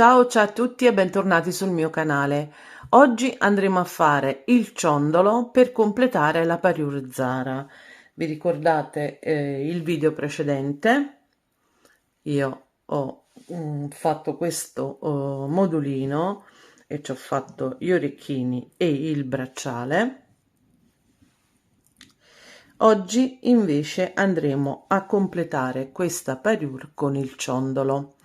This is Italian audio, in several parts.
Ciao a tutti e bentornati sul mio canale. Oggi andremo a fare il ciondolo per completare la parure Zara. Vi ricordate il video precedente? Io ho fatto questo modulino e ci ho fatto gli orecchini e il bracciale. Oggi invece andremo a completare questa parure con il ciondolo.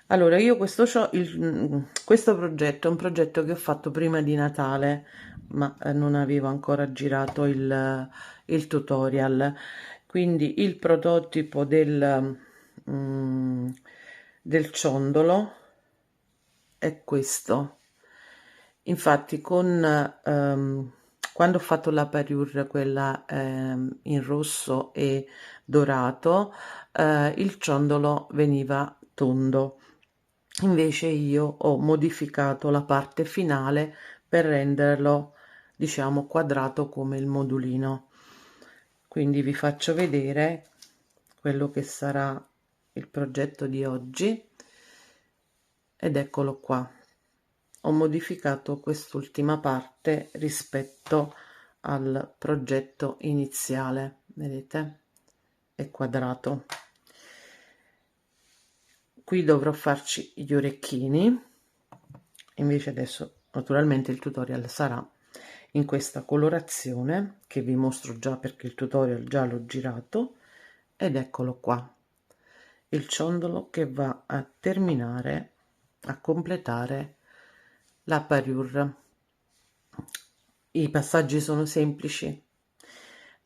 Allora, io questo progetto è un progetto che ho fatto prima di Natale, ma non avevo ancora girato il tutorial. Quindi il prototipo del ciondolo è questo. Infatti quando ho fatto la parure, quella in rosso e dorato, il ciondolo veniva tondo. Invece io ho modificato la parte finale per renderlo, diciamo, quadrato come il modulino. Quindi vi faccio vedere quello che sarà il progetto di oggi ed eccolo qua. Ho modificato quest'ultima parte rispetto al progetto iniziale, vedete? È quadrato. Qui dovrò farci gli orecchini, invece adesso naturalmente il tutorial sarà in questa colorazione che vi mostro già perché il tutorial già l'ho girato, ed eccolo qua, il ciondolo che va a terminare, a completare la parure. I passaggi sono semplici.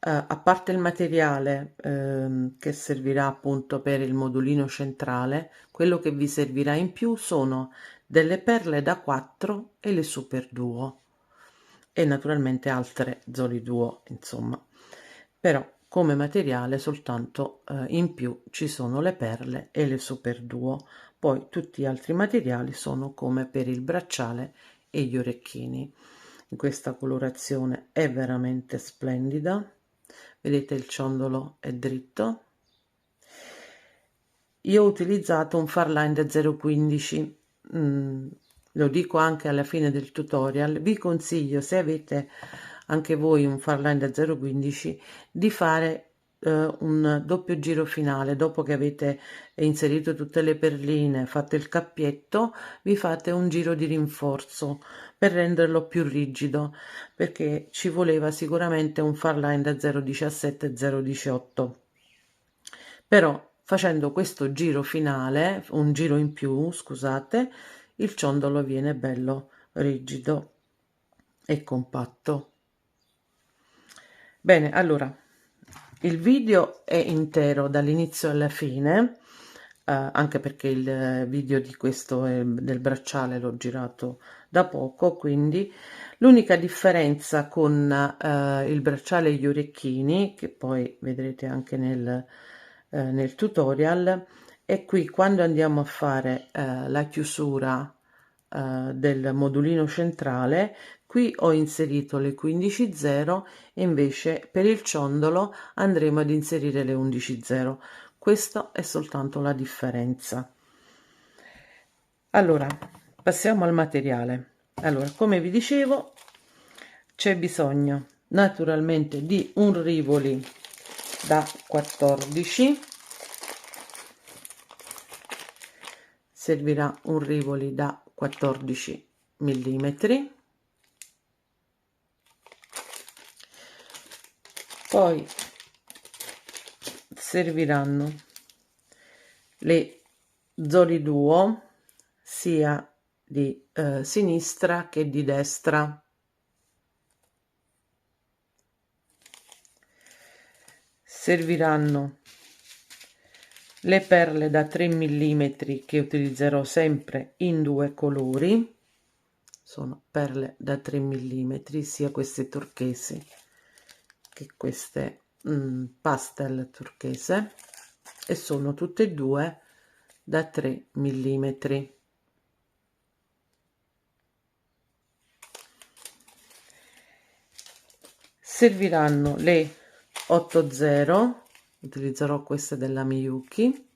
A parte il materiale che servirà appunto per il modulino centrale, quello che vi servirà in più sono delle perle da 4 e le super duo e naturalmente altre zoli duo, insomma. Però come materiale soltanto in più ci sono le perle e le super duo, poi tutti gli altri materiali sono come per il bracciale e gli orecchini. In questa colorazione è veramente splendida, vedete il ciondolo è dritto. Io ho utilizzato un Farline da 0,15, lo dico anche alla fine del tutorial. Vi consiglio, se avete anche voi un Farline da 0,15, di fare un doppio giro finale. Dopo che avete inserito tutte le perline, fatto il cappietto, vi fate un giro di rinforzo per renderlo più rigido, perché ci voleva sicuramente un Farline da 0,17 0,18. Però facendo questo giro finale, un giro in più, scusate, il ciondolo viene bello rigido e compatto. Bene, allora il video è intero dall'inizio alla fine, anche perché il video di questo del bracciale l'ho girato da poco, quindi l'unica differenza con il bracciale e gli orecchini, che poi vedrete anche nel tutorial, è qui quando andiamo a fare la chiusura del modulino centrale. Qui ho inserito le 15,0 e invece per il ciondolo andremo ad inserire le 11,0. Questa è soltanto la differenza. Allora, passiamo al materiale. Allora, come vi dicevo, c'è bisogno naturalmente di un rivoli da 14, servirà un rivoli da 14 millimetri, poi serviranno le zoli duo sia di sinistra che di destra, serviranno le perle da 3 mm che utilizzerò sempre in due colori, sono perle da 3 mm, sia queste turchesi che queste pastel turchese, e sono tutte e due da 3 mm. Serviranno le 80, utilizzerò queste della Miyuki,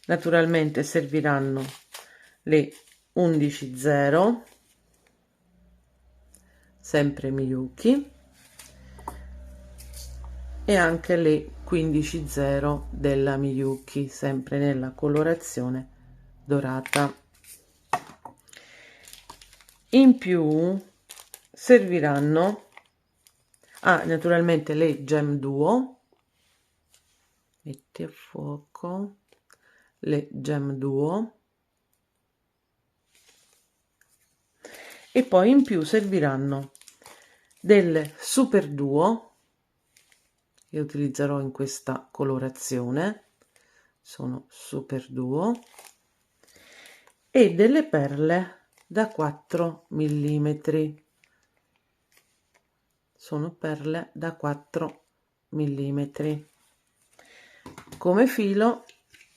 Naturalmente serviranno le 11,0, sempre Miyuki, e anche le 15,0 della Miyuki, sempre nella colorazione dorata. In più serviranno naturalmente le Gem Duo, metti a fuoco le Gem Duo, e poi in più serviranno delle Super Duo che utilizzerò in questa colorazione, sono Super Duo, e delle perle da 4 millimetri, sono perle da 4 millimetri. Come filo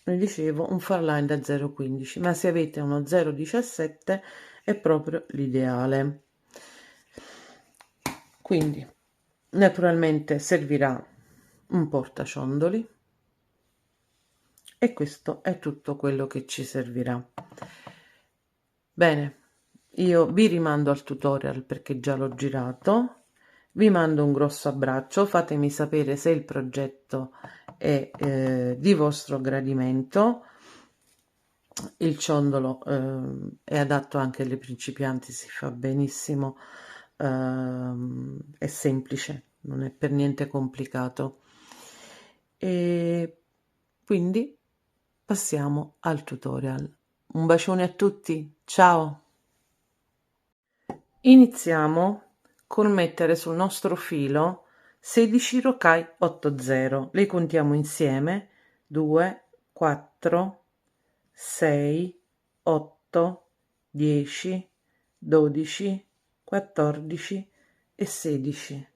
vi dicevo un Farline da 0,15, ma se avete uno 0,17 è proprio l'ideale. Quindi naturalmente servirà un portaciondoli e questo è tutto quello che ci servirà. Bene, io vi rimando al tutorial perché già l'ho girato, vi mando un grosso abbraccio, fatemi sapere se il progetto è di vostro gradimento. Il ciondolo è adatto anche alle principianti, si fa benissimo, è semplice, non è per niente complicato. E quindi passiamo al tutorial. Un bacione a tutti, ciao! Iniziamo col mettere sul nostro filo 16 rocaille 8,0, le contiamo insieme: 2, 4, 6, 8, 10, 12, 14 e 16.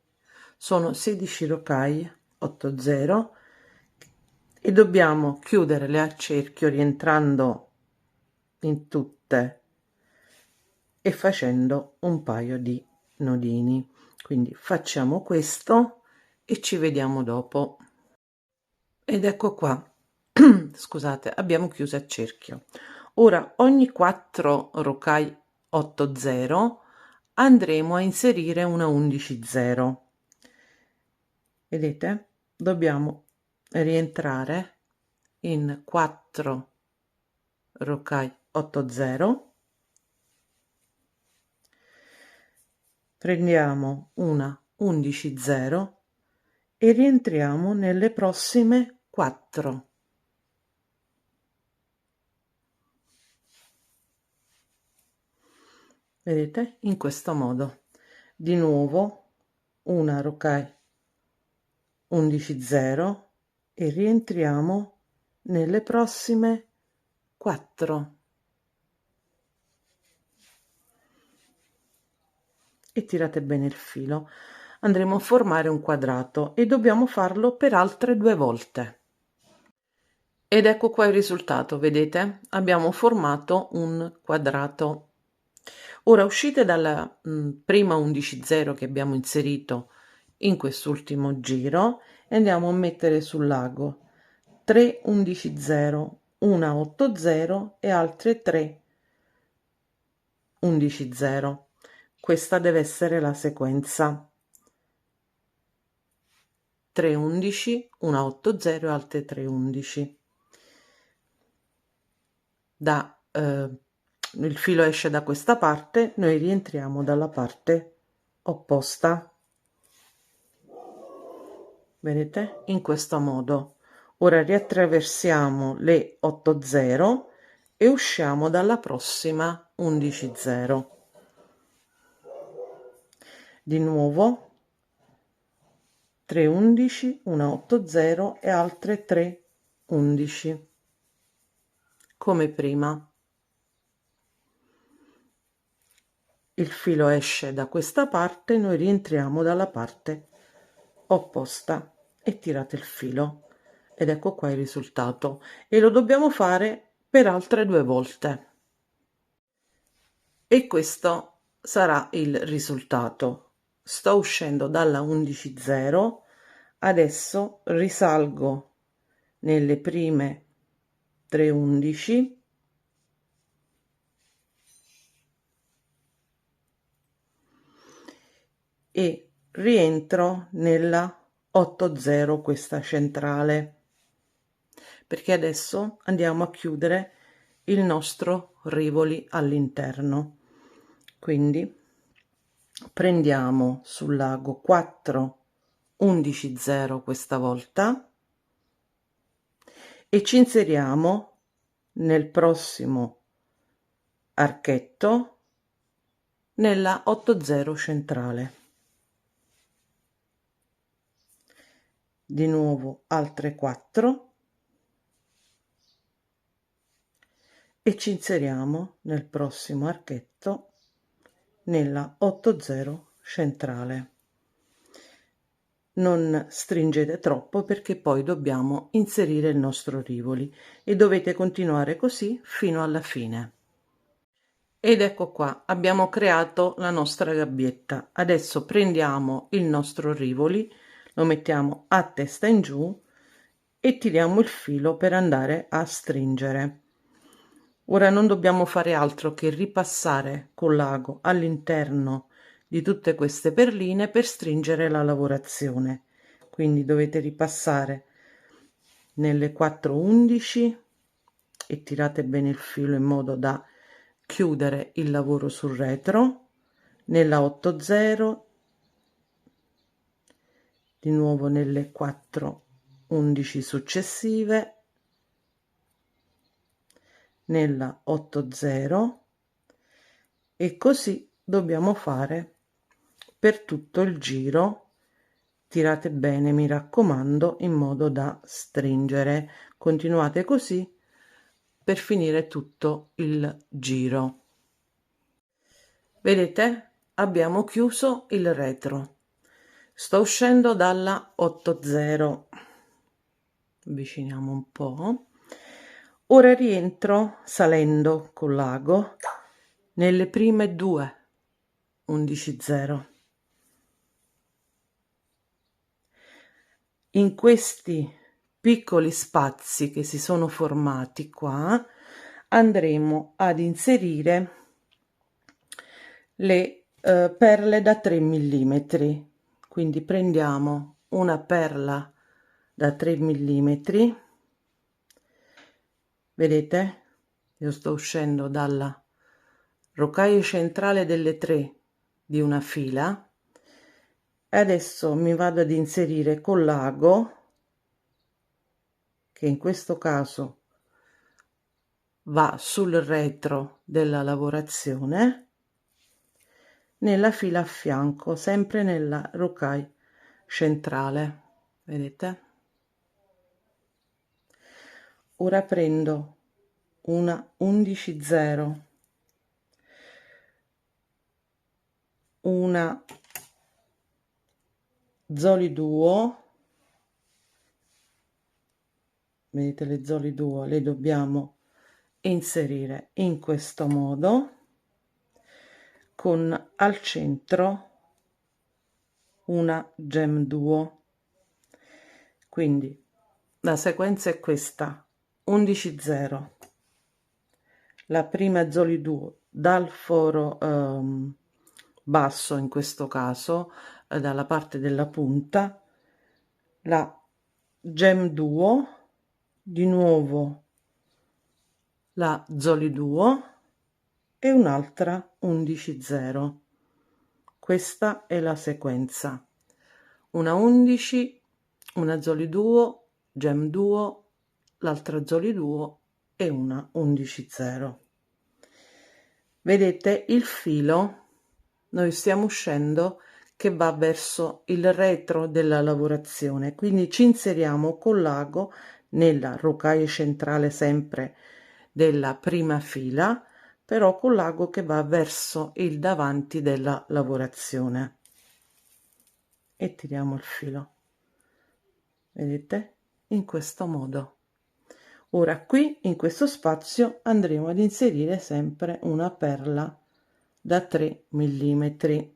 Sono 16 rocaille 8,0 e dobbiamo chiuderle a cerchio rientrando in tutte e facendo un paio di nodini. Quindi facciamo questo e ci vediamo dopo. Ed ecco qua, scusate, abbiamo chiuso a cerchio. Ora ogni 4 rocaille 8,0 andremo a inserire una 11,0. Vedete? Dobbiamo rientrare in 4 rocaille 8,0, prendiamo una 11,0 e rientriamo nelle prossime 4. Vedete? In questo modo. Di nuovo una rocaille 11,0 e rientriamo nelle prossime 4 e tirate bene il filo. Andremo a formare un quadrato e dobbiamo farlo per altre 2 volte. Ed ecco qua il risultato, vedete? Abbiamo formato un quadrato. Ora uscite dalla prima 11,0 che abbiamo inserito in quest'ultimo giro e andiamo a mettere sul lago 3 11,0, una 8,0 e altre 3 11,0. Questa deve essere la sequenza: 3 11, una 8,0 e altre 3 11. Il filo esce da questa parte, noi rientriamo dalla parte opposta, vedete, in questo modo. Ora riattraversiamo le 8,0 e usciamo dalla prossima 11,0. Di nuovo 3 11, una 8,0 e altre 3 11 come prima. Il filo esce da questa parte, noi rientriamo dalla parte opposta e tirate il filo ed ecco qua il risultato, e lo dobbiamo fare per altre 2 volte e questo sarà il risultato. Sto uscendo dalla 11,0, adesso risalgo nelle prime 3/11 e rientro nella 8/0, questa centrale, perché adesso andiamo a chiudere il nostro rivoli all'interno. Quindi prendiamo sul lago 4/11/0 questa volta e ci inseriamo nel prossimo archetto nella 8/0 centrale. Di nuovo altre 4 e ci inseriamo nel prossimo archetto nella 8/0 centrale. Non stringete troppo perché poi dobbiamo inserire il nostro rivoli e dovete continuare così fino alla fine. Ed ecco qua, abbiamo creato la nostra gabbietta. Adesso prendiamo il nostro rivoli, lo mettiamo a testa in giù e tiriamo il filo per andare a stringere. Ora non dobbiamo fare altro che ripassare con l'ago all'interno di tutte queste perline per stringere la lavorazione. Quindi dovete ripassare nelle 4/11 e tirate bene il filo in modo da chiudere il lavoro sul retro, nella 8/0, di nuovo nelle 4/11 successive, nella 8/0 e così dobbiamo fare per tutto il giro. Tirate bene, mi raccomando, in modo da stringere. Continuate così per finire tutto il giro. Vedete, abbiamo chiuso il retro. Sto uscendo dalla 8/0, avviciniamo un po'. Ora rientro salendo con l'ago nelle prime 2/11/0. In questi piccoli spazi che si sono formati qua andremo ad inserire le perle da 3 millimetri. Quindi prendiamo una perla da 3 millimetri, vedete, io sto uscendo dalla rocaio centrale delle 3 di una fila e adesso mi vado ad inserire con l'ago, che in questo caso va sul retro della lavorazione, nella fila a fianco, sempre nella rocaille centrale, vedete. Ora prendo una 11/0, una zoli duo, vedete le zoli duo le dobbiamo inserire in questo modo, con al centro una gem duo. Quindi la sequenza è questa: 11/0, la prima zoli duo dal foro basso, in questo caso dalla parte della punta, la gem duo, di nuovo la zoli duo e un'altra 11/0. Questa è la sequenza: una 11, una zoli duo, gem duo, l'altra zoli duo e una 11/0. Vedete il filo, noi stiamo uscendo che va verso il retro della lavorazione, quindi ci inseriamo con l'ago nella rocaille centrale sempre della prima fila, però con l'ago che va verso il davanti della lavorazione e tiriamo il filo, vedete, in questo modo. Ora qui in questo spazio andremo ad inserire sempre una perla da 3 millimetri.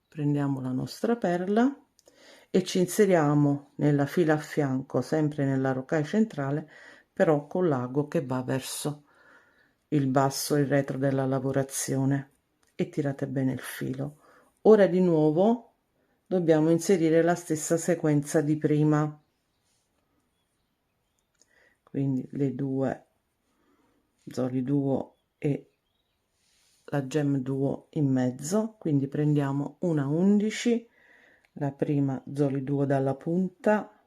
Prendiamo la nostra perla e ci inseriamo nella fila a fianco, sempre nella rocaille centrale, però con l'ago che va verso il basso, il retro della lavorazione, e tirate bene il filo. Ora di nuovo dobbiamo inserire la stessa sequenza di prima, quindi le due zoli duo e la gem duo in mezzo, quindi prendiamo una 11, la prima zoli duo dalla punta,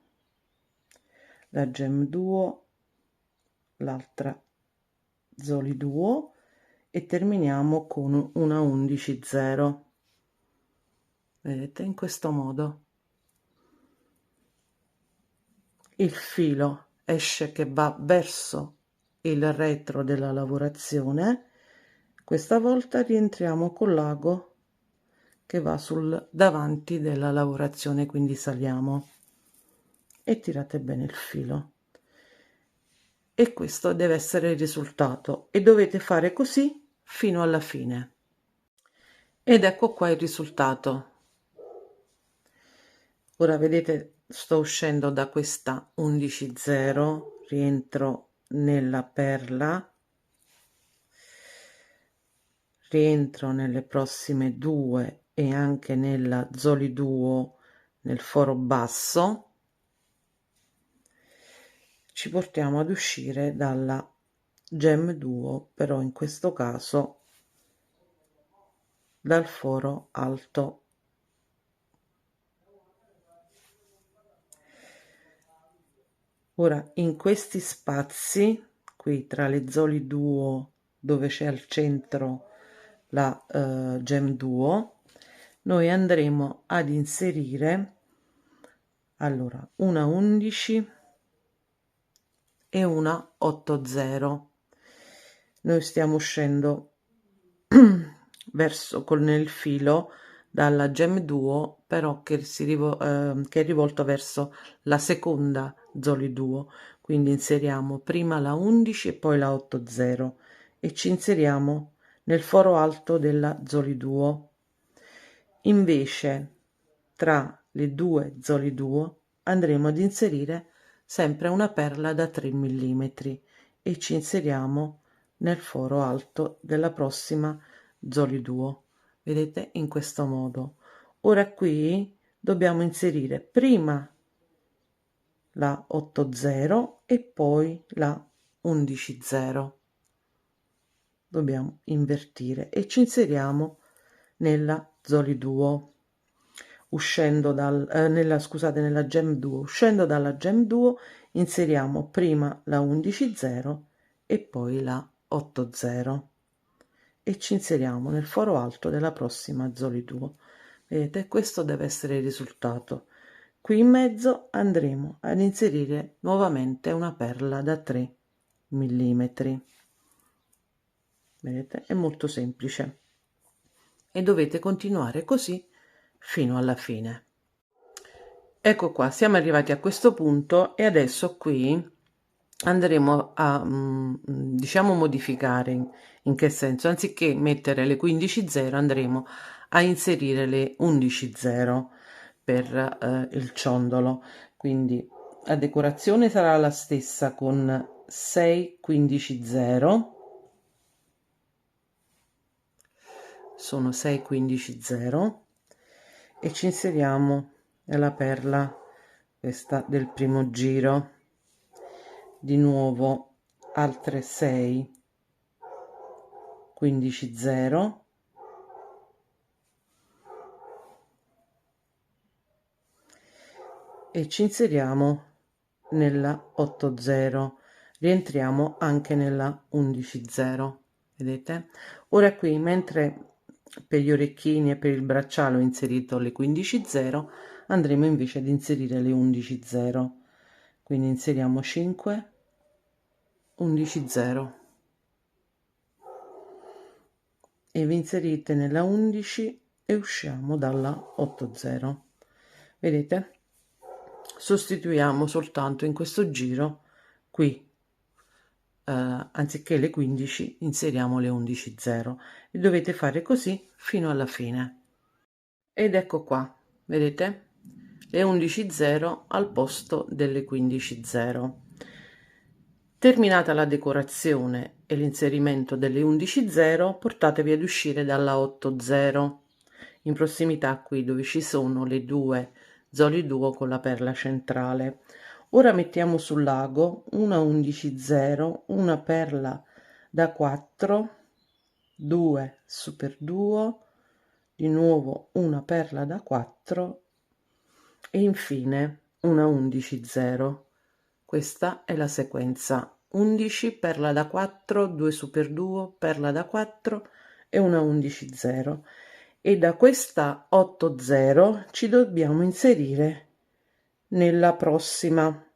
la gem duo, l'altra zoli duo e terminiamo con una 11 0. Vedete, in questo modo il filo esce che va verso il retro della lavorazione. Questa volta rientriamo con l'ago che va sul davanti della lavorazione, quindi saliamo e tirate bene il filo. E questo deve essere il risultato e dovete fare così fino alla fine. Ed ecco qua il risultato. Ora vedete, sto uscendo da questa 11 0, rientro nella perla, rientro nelle prossime due e anche nella zoli duo nel foro basso, ci portiamo ad uscire dalla gem duo, però in questo caso dal foro alto. Ora in questi spazi qui tra le zoli duo dove c'è al centro la gem duo, noi andremo ad inserire allora una 11 e una 8 0. Noi stiamo uscendo verso con il filo dalla gem duo, però che che è rivolto verso la seconda zoli duo, quindi inseriamo prima la 11 e poi la 8 0 e ci inseriamo nel foro alto della zoli duo. Invece tra le due zoli duo andremo ad inserire sempre una perla da 3 mm e ci inseriamo nel foro alto della prossima zoli duo, vedete, in questo modo. Ora qui dobbiamo inserire prima la 8 0 e poi la 11 0, dobbiamo invertire e ci inseriamo nella zoli duo, uscendo nella gem duo, uscendo dalla gem duo inseriamo prima la 11 0 e poi la 8 0 e ci inseriamo nel foro alto della prossima zoli duo. Vedete, questo deve essere il risultato. Qui in mezzo andremo ad inserire nuovamente una perla da 3 mm. Vedete, è molto semplice e dovete continuare così fino alla fine. Ecco qua, siamo arrivati a questo punto e adesso qui andremo a diciamo modificare. In che senso? Anziché mettere le 15 0 andremo a inserire le 11 0 per il ciondolo, quindi la decorazione sarà la stessa con 6 15 0, sono 6 15 0 e ci inseriamo nella perla questa del primo giro, di nuovo altre 6 15 0 e ci inseriamo nella 8 0, rientriamo anche nella 11 0, vedete. Ora qui, mentre per gli orecchini e per il bracciale ho inserito le 15 0, andremo invece ad inserire le 11 0, quindi inseriamo 5 11 0 e vi inserite nella 11 e usciamo dalla 8 0, vedete. Sostituiamo soltanto in questo giro qui anziché le 15 inseriamo le 11 0 e dovete fare così fino alla fine. Ed ecco qua, vedete, le 11 0 al posto delle 15 0. Terminata la decorazione e l'inserimento delle 11 0, portatevi ad uscire dalla 8 0 in prossimità qui dove ci sono le due zoli duo con la perla centrale. Ora mettiamo sul lago una 11 0, una perla da 4, 2 super duo, di nuovo una perla da 4 e infine una 11 0. Questa è la sequenza: 11, perla da 4, 2 super duo, perla da 4 e una 11 0. E da questa 8 0 ci dobbiamo inserire nella prossima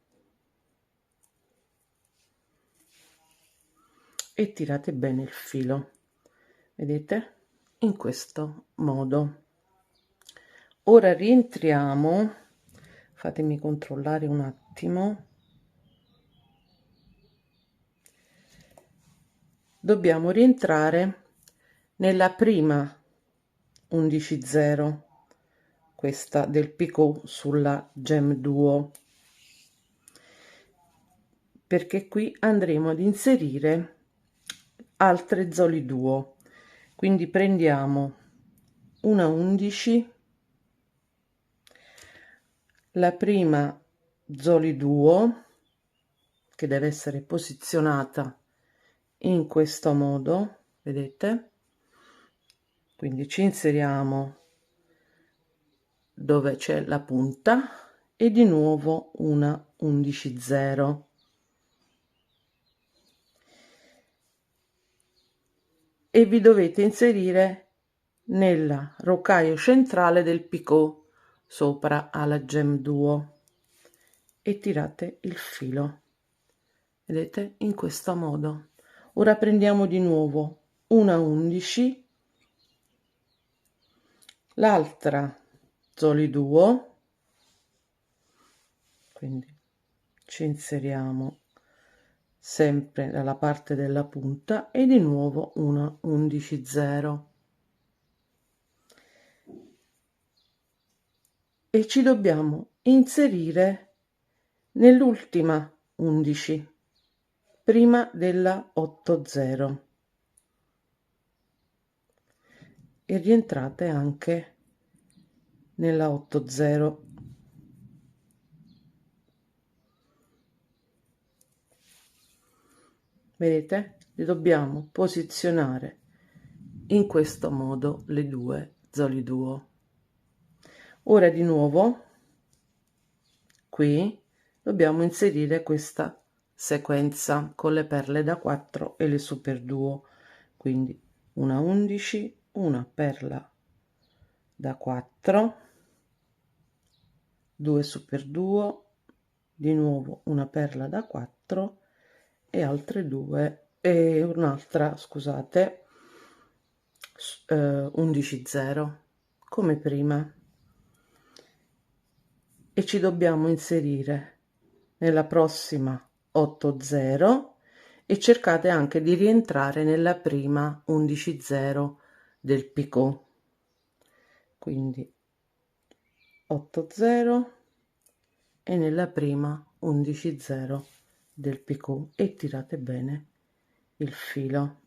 e tirate bene il filo, vedete, in questo modo. Ora rientriamo, fatemi controllare un attimo, dobbiamo rientrare nella prima 11 0, questa del picot sulla gem duo, perché qui andremo ad inserire altre zoli duo. Quindi prendiamo una 11, la prima zoli duo che deve essere posizionata in questo modo, vedete, quindi ci inseriamo dove c'è la punta e di nuovo una 11 0 e vi dovete inserire nella rocaio centrale del picot sopra alla gem duo e tirate il filo, vedete, in questo modo. Ora prendiamo di nuovo una 11, l'altra zoli duo, quindi ci inseriamo sempre dalla parte della punta e di nuovo una 11 0 e ci dobbiamo inserire nell'ultima 11 prima della 8 0 e rientrate anche nella 8 0. Vedete? Le dobbiamo posizionare in questo modo le due zoli duo. Ora di nuovo qui dobbiamo inserire questa sequenza con le perle da 4 e le super duo, quindi una 11, una perla da 4, 2 super duo, di nuovo una perla da 4 e altre due e un'altra, scusate, 11 0 come prima, e ci dobbiamo inserire nella prossima 8 0 e cercate anche di rientrare nella prima 11 0 del picot, quindi 8 0 e nella prima 11 0 del picot e tirate bene il filo,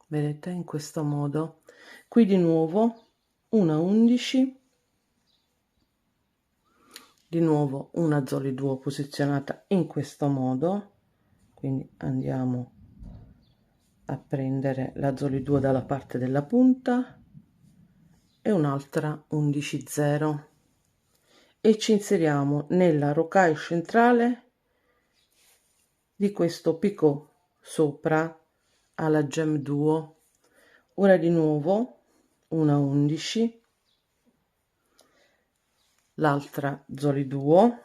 vedete, in questo modo. Qui di nuovo una 11, di nuovo una zoli duo posizionata in questo modo, quindi andiamo a prendere la zoli duo dalla parte della punta e un'altra 11 0 e ci inseriamo nella rocaille centrale di questo picot sopra alla gem duo. Ora di nuovo una 11, l'altra zoli duo,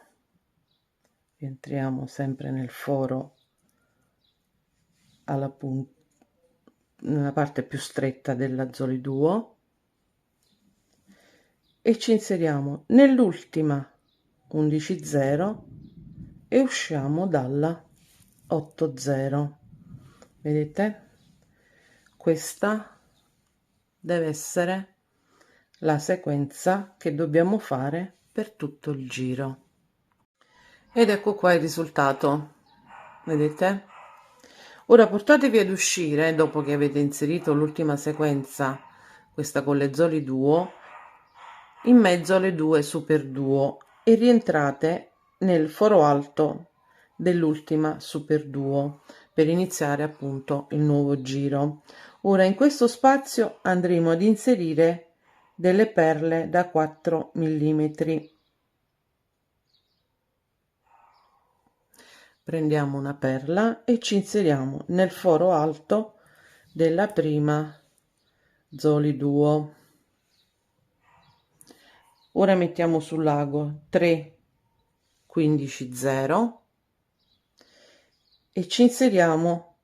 entriamo sempre nel foro alla punta, nella parte più stretta della zoli duo, e ci inseriamo nell'ultima 11 0 e usciamo dalla 8 0, vedete, questa deve essere la sequenza che dobbiamo fare per tutto il giro. Ed ecco qua il risultato, vedete? Ora portatevi ad uscire, dopo che avete inserito l'ultima sequenza, questa con le zoli duo, in mezzo alle due super duo e rientrate nel foro alto dell'ultima super duo per iniziare appunto il nuovo giro. Ora in questo spazio andremo ad inserire delle perle da 4 millimetri. Prendiamo una perla e ci inseriamo nel foro alto della prima zoli duo. Ora mettiamo sul lago 3 15 0 e ci inseriamo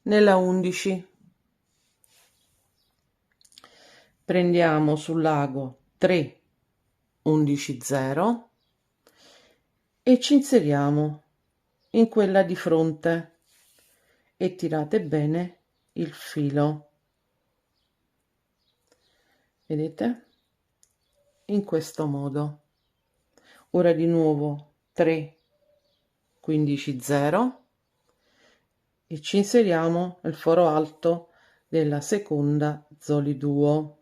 nella 11. Prendiamo sul lago 3 11 0 e ci inseriamo in quella di fronte e tirate bene il filo, vedete, in questo modo. Ora di nuovo 3 15 0 e ci inseriamo nel foro alto della seconda zoli duo.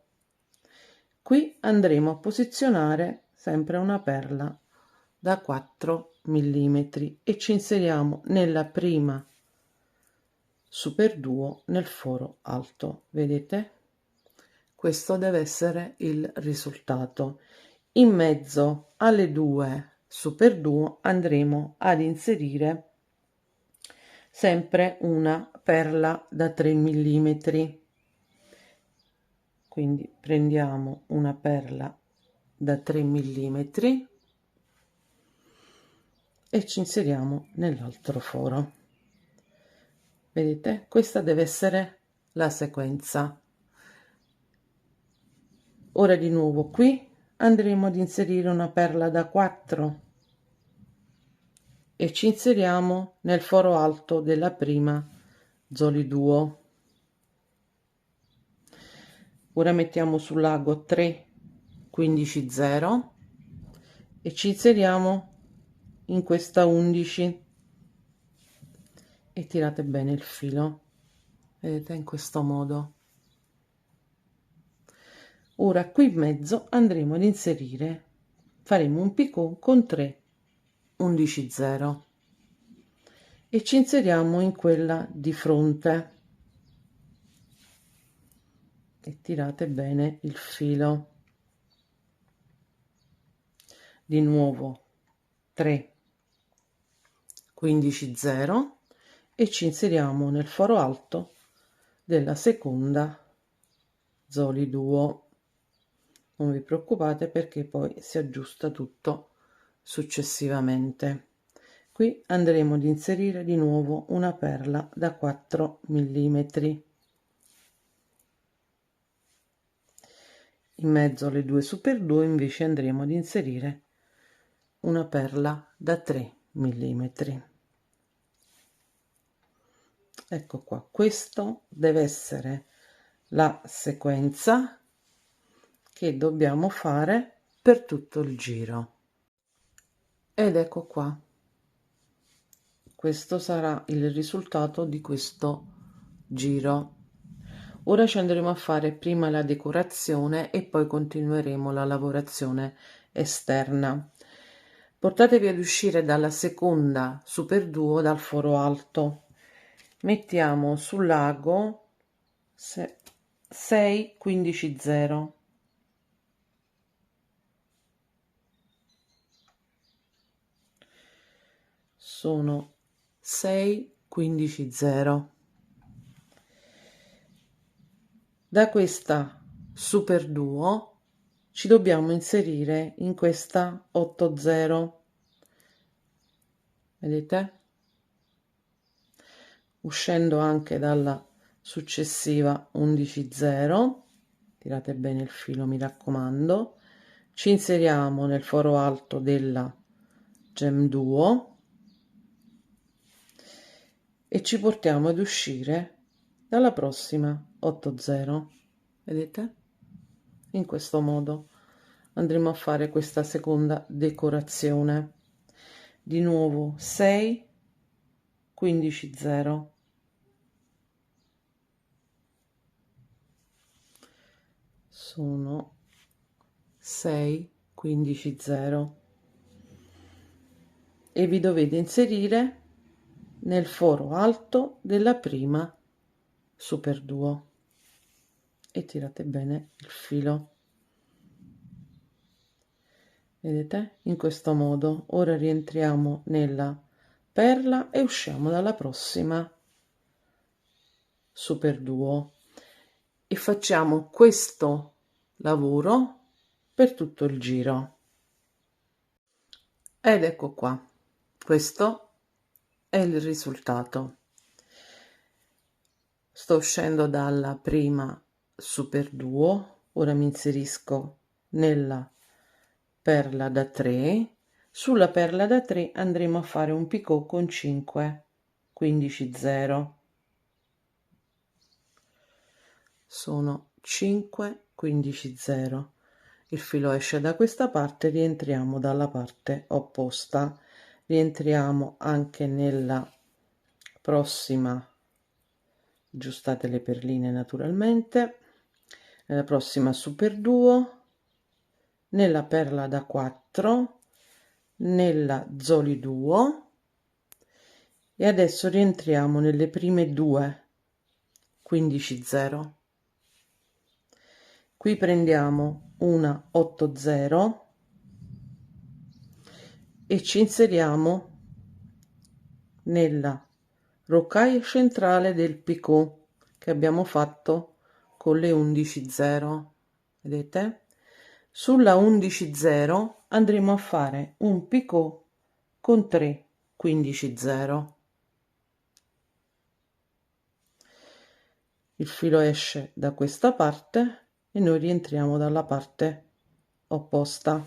Qui andremo a posizionare sempre una perla da 4 millimetri e ci inseriamo nella prima super duo nel foro alto, vedete? Questo deve essere il risultato. In mezzo alle due super duo andremo ad inserire sempre una perla da 3 millimetri. Quindi prendiamo una perla da 3 millimetri e ci inseriamo nell'altro foro. Vedete? Questa deve essere la sequenza. Ora di nuovo qui andremo ad inserire una perla da 4 e ci inseriamo nel foro alto della prima zoli duo. Ora mettiamo sul lago 3 15 0 e ci inseriamo in questa 11 e tirate bene il filo, vedete, in questo modo. Ora qui in mezzo andremo ad inserire, faremo un picot con 3 11 0 e ci inseriamo in quella di fronte e tirate bene il filo. Di nuovo 3 15 0 e ci inseriamo nel foro alto della seconda zoli duo. Non vi preoccupate perché poi si aggiusta tutto successivamente. Qui andremo ad inserire di nuovo una perla da 4 millimetri. In mezzo alle due super 2 invece andremo ad inserire una perla da 3 millimetri. Ecco qua, questo deve essere la sequenza che dobbiamo fare per tutto il giro. Ed ecco qua, questo sarà il risultato di questo giro. Ora ci andremo a fare prima la decorazione e poi continueremo la lavorazione esterna. Portatevi ad uscire dalla seconda super duo dal foro alto. Mettiamo sul lago 6 15 0 sono 6 15 0. Da questa super duo ci dobbiamo inserire in questa 8 0, vedete, uscendo anche dalla successiva 11 0. Tirate bene il filo, mi raccomando. Ci inseriamo nel foro alto della gem duo e ci portiamo ad uscire dalla prossima 8 0, vedete? in questo modo andremo a fare questa seconda decorazione. Di nuovo 6 15 0, sono 6 15 0 e vi dovete inserire nel foro alto della prima superduo e tirate bene il filo, vedete, in questo modo. Ora rientriamo nella perla e usciamo dalla prossima superduo e facciamo questo lavoro per tutto il giro. Ed ecco qua, questo è il risultato. Sto uscendo dalla prima superduo, ora mi inserisco nella perla da 3. Sulla perla da 3 andremo a fare un picot con 5 15 0, sono 5 15 0. Il filo esce da questa parte, rientriamo dalla parte opposta, rientriamo anche nella prossima, aggiustate le perline naturalmente, nella prossima superduo, nella perla da 4, nella zoliduo e adesso rientriamo nelle prime due 15 0. Qui prendiamo una 8 0 e ci inseriamo nella rocaille centrale del picot che abbiamo fatto con le 11 0, vedete? Sulla 11 0 andremo a fare un picot con 3 15 0. Il filo esce da questa parte e noi rientriamo dalla parte opposta.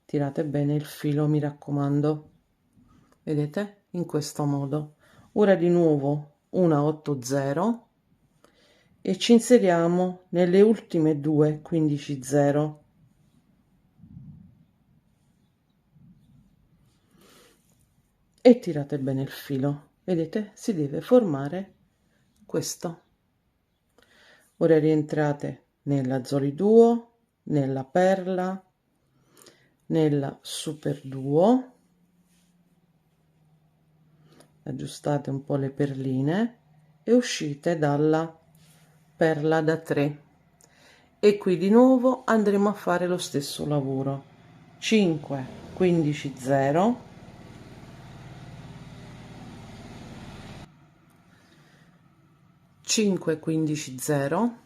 Tirate bene il filo, mi raccomando, vedete, in questo modo. Ora di nuovo una 8 0 e ci inseriamo nelle ultime due 15 0 e tirate bene il filo, vedete, si deve formare questo. Ora rientrate nella zoliduo, nella perla, nella superduo, aggiustate un po' le perline e uscite dalla perla da 3 e qui di nuovo andremo a fare lo stesso lavoro. 5 15 0, 5 15 0,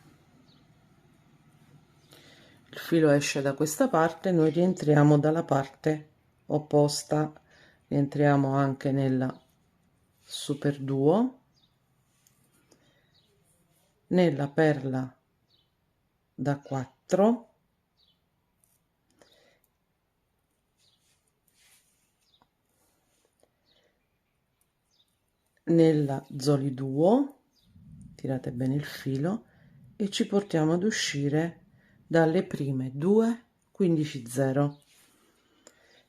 il filo esce da questa parte, noi rientriamo dalla parte opposta, rientriamo anche nella superduo, nella perla da 4, nella zoliduo, tirate bene il filo e ci portiamo ad uscire dalle prime due 15 0.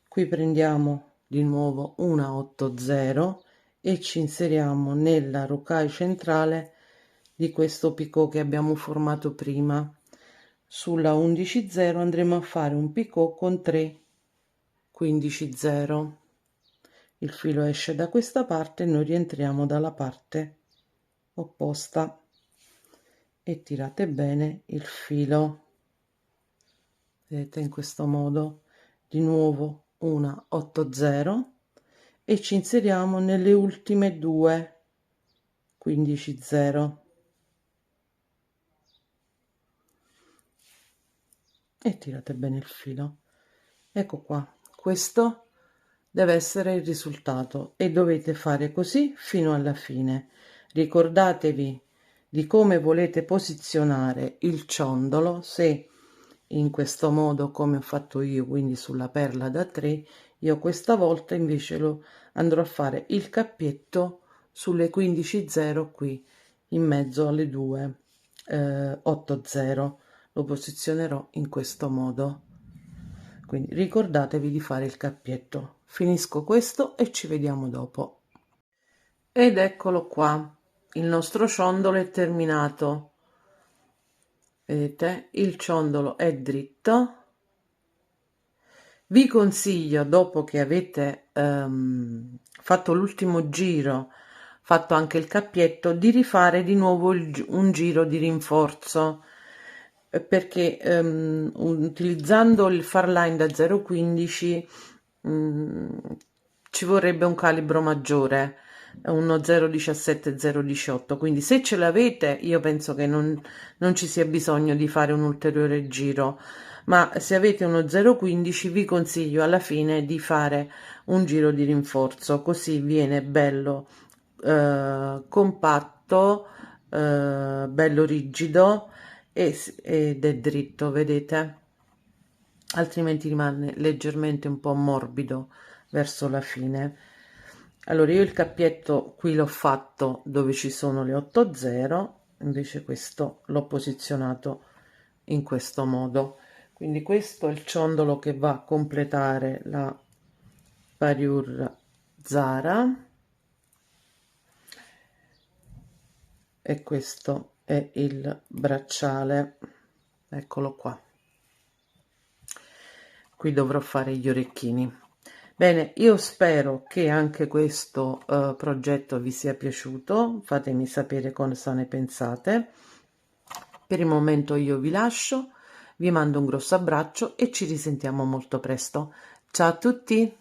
Qui prendiamo di nuovo una 8 0 e ci inseriamo nella rocaille centrale di questo picot che abbiamo formato prima. Sulla 11 0 andremo a fare un picot con 3 15 0. Il filo esce da questa parte e noi rientriamo dalla parte opposta e tirate bene il filo, vedete, in questo modo. Di nuovo una 8 0 e ci inseriamo nelle ultime due 15 0 e tirate bene il filo. Ecco qua, questo deve essere il risultato e dovete fare così fino alla fine. Ricordatevi di come volete posizionare il ciondolo, se in questo modo come ho fatto io, quindi sulla perla da 3, io questa volta invece lo andrò a fare il cappietto sulle 15 0 qui in mezzo alle due 8 0. lo posizionerò in questo modo. Quindi ricordatevi di fare il cappietto. Finisco questo e ci vediamo dopo. Ed eccolo qua, il nostro ciondolo è terminato. Vedete, il ciondolo è dritto. Vi consiglio, dopo che avete fatto l'ultimo giro, fatto anche il cappietto, di rifare di nuovo un giro di rinforzo, perché utilizzando il Farline da 0,15 ci vorrebbe un calibro maggiore, uno 0,17 0,18, quindi se ce l'avete io penso che non ci sia bisogno di fare un ulteriore giro, ma se avete uno 0,15 vi consiglio alla fine di fare un giro di rinforzo, così viene bello compatto, bello rigido ed è dritto, vedete, altrimenti rimane leggermente un po' morbido verso la fine. Allora io il cappietto qui l'ho fatto dove ci sono le 8 0, invece questo l'ho posizionato in questo modo. Quindi questo è il ciondolo che va a completare la parure Zara e questo è il bracciale, eccolo qua. Qui dovrò fare gli orecchini. Bene, io spero che anche questo progetto vi sia piaciuto, fatemi sapere cosa ne pensate. Per il momento io vi lascio, vi mando un grosso abbraccio e ci risentiamo molto presto. Ciao a tutti!